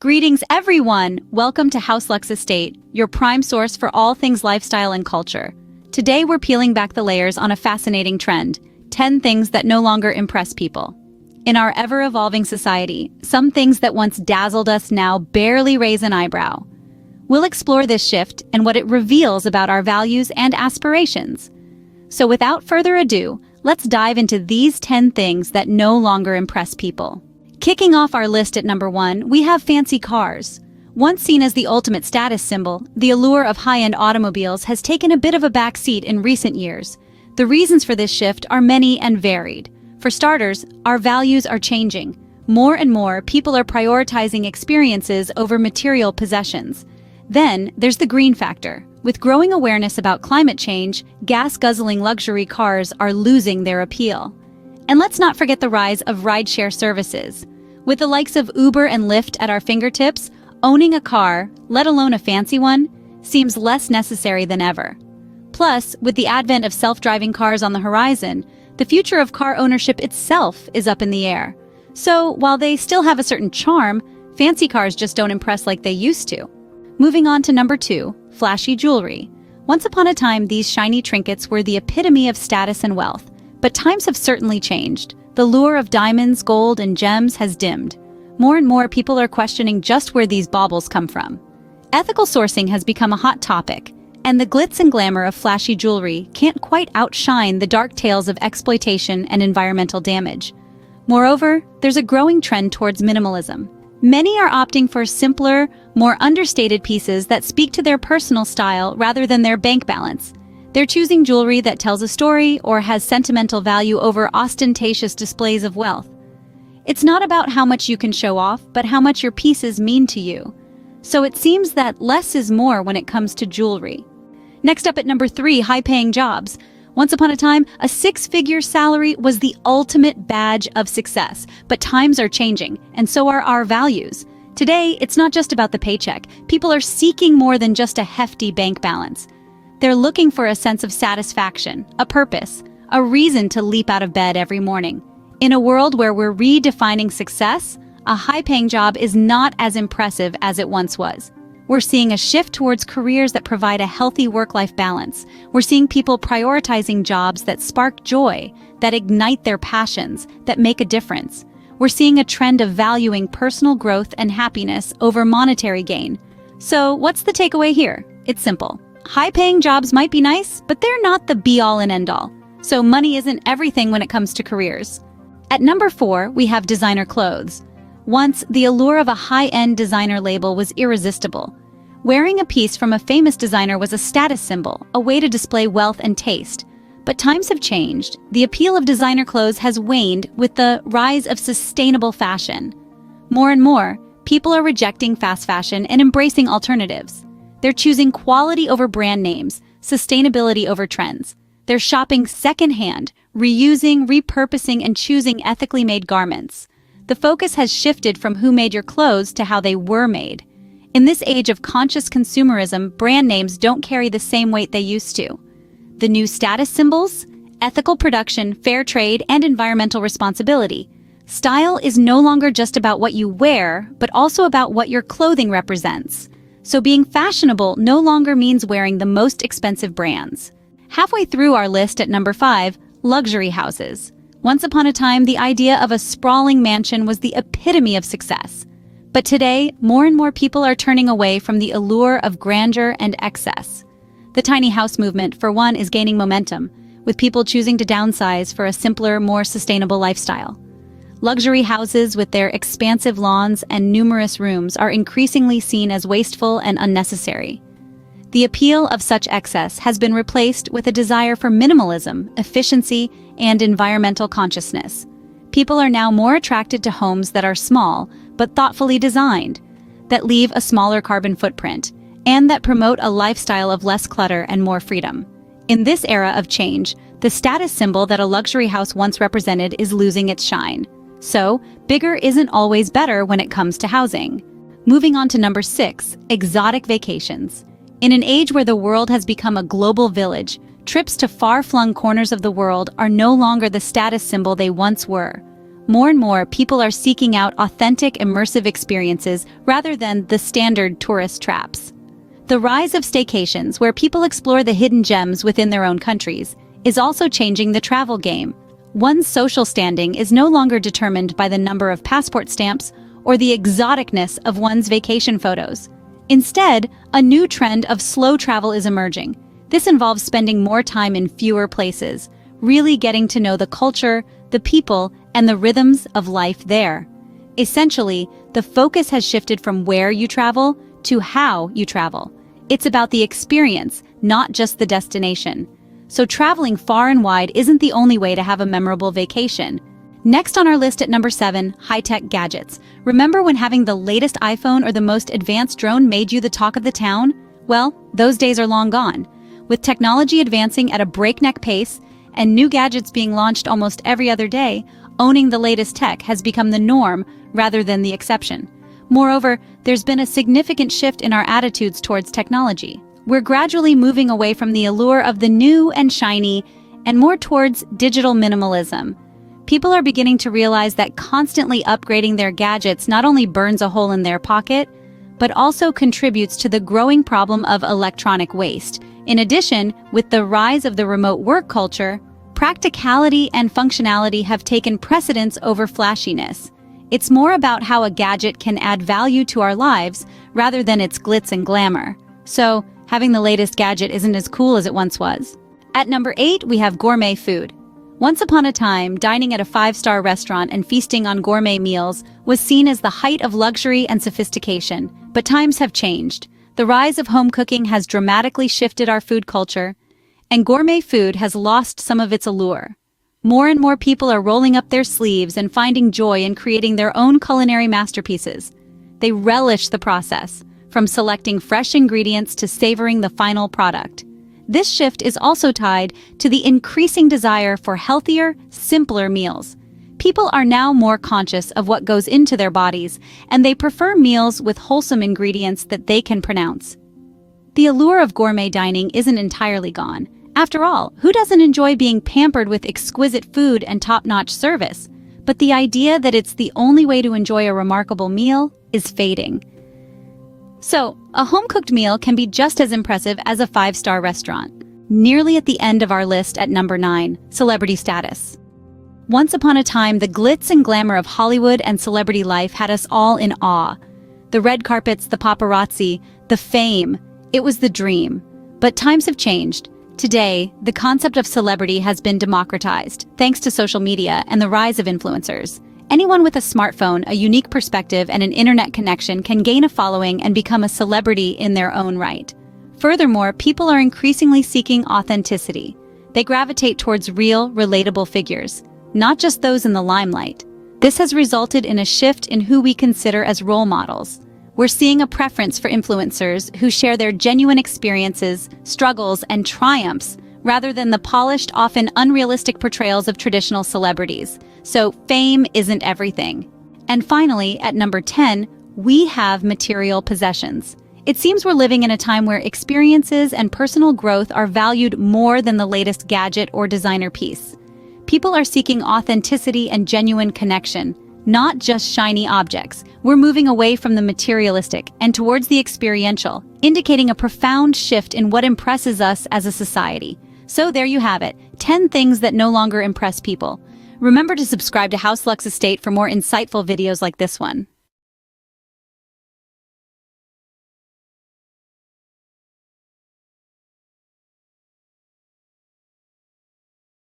Greetings everyone! Welcome to House Lux Estate, your prime source for all things lifestyle and culture. Today we're peeling back the layers on a fascinating trend, 10 things that no longer impress people. In our ever-evolving society, some things that once dazzled us now barely raise an eyebrow. We'll explore this shift and what it reveals about our values and aspirations. So without further ado, let's dive into these 10 things that no longer impress people. Kicking off our list at number 1, we have fancy cars. Once seen as the ultimate status symbol, the allure of high-end automobiles has taken a bit of a backseat in recent years. The reasons for this shift are many and varied. For starters, our values are changing. More and more, people are prioritizing experiences over material possessions. Then, there's the green factor. With growing awareness about climate change, gas-guzzling luxury cars are losing their appeal. And let's not forget the rise of rideshare services. With the likes of Uber and Lyft at our fingertips, owning a car, let alone a fancy one, seems less necessary than ever. Plus, with the advent of self-driving cars on the horizon, the future of car ownership itself is up in the air. So, while they still have a certain charm, fancy cars just don't impress like they used to. Moving on to number 2, flashy jewelry. Once upon a time, these shiny trinkets were the epitome of status and wealth. But times have certainly changed. The lure of diamonds, gold, and gems has dimmed. More and more people are questioning just where these baubles come from. Ethical sourcing has become a hot topic, and the glitz and glamour of flashy jewelry can't quite outshine the dark tales of exploitation and environmental damage. Moreover, there's a growing trend towards minimalism. Many are opting for simpler, more understated pieces that speak to their personal style rather than their bank balance. They're choosing jewelry that tells a story or has sentimental value over ostentatious displays of wealth. It's not about how much you can show off, but how much your pieces mean to you. So it seems that less is more when it comes to jewelry. Next up at number 3, high-paying jobs. Once upon a time, a 6-figure salary was the ultimate badge of success, but times are changing, and so are our values. Today, it's not just about the paycheck. People are seeking more than just a hefty bank balance. They're looking for a sense of satisfaction, a purpose, a reason to leap out of bed every morning. In a world where we're redefining success, a high-paying job is not as impressive as it once was. We're seeing a shift towards careers that provide a healthy work-life balance. We're seeing people prioritizing jobs that spark joy, that ignite their passions, that make a difference. We're seeing a trend of valuing personal growth and happiness over monetary gain. So, what's the takeaway here? It's simple. High-paying jobs might be nice, but they're not the be-all and end-all. So money isn't everything when it comes to careers. At number 4, we have designer clothes. Once, the allure of a high-end designer label was irresistible. Wearing a piece from a famous designer was a status symbol, a way to display wealth and taste. But times have changed. The appeal of designer clothes has waned with the rise of sustainable fashion. More and more, people are rejecting fast fashion and embracing alternatives. They're choosing quality over brand names, sustainability over trends. They're shopping secondhand, reusing, repurposing, and choosing ethically made garments. The focus has shifted from who made your clothes to how they were made. In this age of conscious consumerism, brand names don't carry the same weight they used to. The new status symbols? Ethical production, fair trade, and environmental responsibility. Style is no longer just about what you wear, but also about what your clothing represents. So being fashionable no longer means wearing the most expensive brands. Halfway through our list at number 5, luxury houses. Once upon a time, the idea of a sprawling mansion was the epitome of success. But today, more and more people are turning away from the allure of grandeur and excess. The tiny house movement, for one, is gaining momentum, with people choosing to downsize for a simpler, more sustainable lifestyle. Luxury houses with their expansive lawns and numerous rooms are increasingly seen as wasteful and unnecessary. The appeal of such excess has been replaced with a desire for minimalism, efficiency, and environmental consciousness. People are now more attracted to homes that are small, but thoughtfully designed, that leave a smaller carbon footprint, and that promote a lifestyle of less clutter and more freedom. In this era of change, the status symbol that a luxury house once represented is losing its shine. So, bigger isn't always better when it comes to housing. Moving on to number 6, exotic vacations. In an age where the world has become a global village, trips to far-flung corners of the world are no longer the status symbol they once were. More and more, people are seeking out authentic, immersive experiences rather than the standard tourist traps. The rise of staycations, where people explore the hidden gems within their own countries, is also changing the travel game. One's social standing is no longer determined by the number of passport stamps or the exoticness of one's vacation photos. Instead, a new trend of slow travel is emerging. This involves spending more time in fewer places, really getting to know the culture, the people, and the rhythms of life there. Essentially, the focus has shifted from where you travel to how you travel. It's about the experience, not just the destination. So traveling far and wide isn't the only way to have a memorable vacation. Next on our list at number 7, high-tech gadgets. Remember when having the latest iPhone or the most advanced drone made you the talk of the town? Well, those days are long gone. With technology advancing at a breakneck pace and new gadgets being launched almost every other day, owning the latest tech has become the norm rather than the exception. Moreover, there's been a significant shift in our attitudes towards technology. We're gradually moving away from the allure of the new and shiny and more towards digital minimalism. People are beginning to realize that constantly upgrading their gadgets not only burns a hole in their pocket, but also contributes to the growing problem of electronic waste. In addition, with the rise of the remote work culture, practicality and functionality have taken precedence over flashiness. It's more about how a gadget can add value to our lives rather than its glitz and glamour. So, having the latest gadget isn't as cool as it once was. At number 8, we have gourmet food. Once upon a time, dining at a 5-star restaurant and feasting on gourmet meals was seen as the height of luxury and sophistication. But times have changed. The rise of home cooking has dramatically shifted our food culture, and gourmet food has lost some of its allure. More and more people are rolling up their sleeves and finding joy in creating their own culinary masterpieces. They relish the process, from selecting fresh ingredients to savoring the final product. This shift is also tied to the increasing desire for healthier, simpler meals. People are now more conscious of what goes into their bodies, and they prefer meals with wholesome ingredients that they can pronounce. The allure of gourmet dining isn't entirely gone. After all, who doesn't enjoy being pampered with exquisite food and top-notch service? But the idea that it's the only way to enjoy a remarkable meal is fading. So, a home-cooked meal can be just as impressive as a 5-star restaurant. Nearly at the end of our list at number 9, celebrity status. Once upon a time, the glitz and glamour of Hollywood and celebrity life had us all in awe. The red carpets, the paparazzi, the fame, it was the dream. But times have changed. Today, the concept of celebrity has been democratized, thanks to social media and the rise of influencers. Anyone with a smartphone, a unique perspective, and an internet connection can gain a following and become a celebrity in their own right. Furthermore, people are increasingly seeking authenticity. They gravitate towards real, relatable figures, not just those in the limelight. This has resulted in a shift in who we consider as role models. We're seeing a preference for influencers who share their genuine experiences, struggles, and triumphs, rather than the polished, often unrealistic portrayals of traditional celebrities. So fame isn't everything. And finally, at number 10, we have material possessions. It seems we're living in a time where experiences and personal growth are valued more than the latest gadget or designer piece. People are seeking authenticity and genuine connection, not just shiny objects. We're moving away from the materialistic and towards the experiential, indicating a profound shift in what impresses us as a society. So there you have it, 10 things that no longer impress people. Remember to subscribe to House Lux Estate for more insightful videos like this one.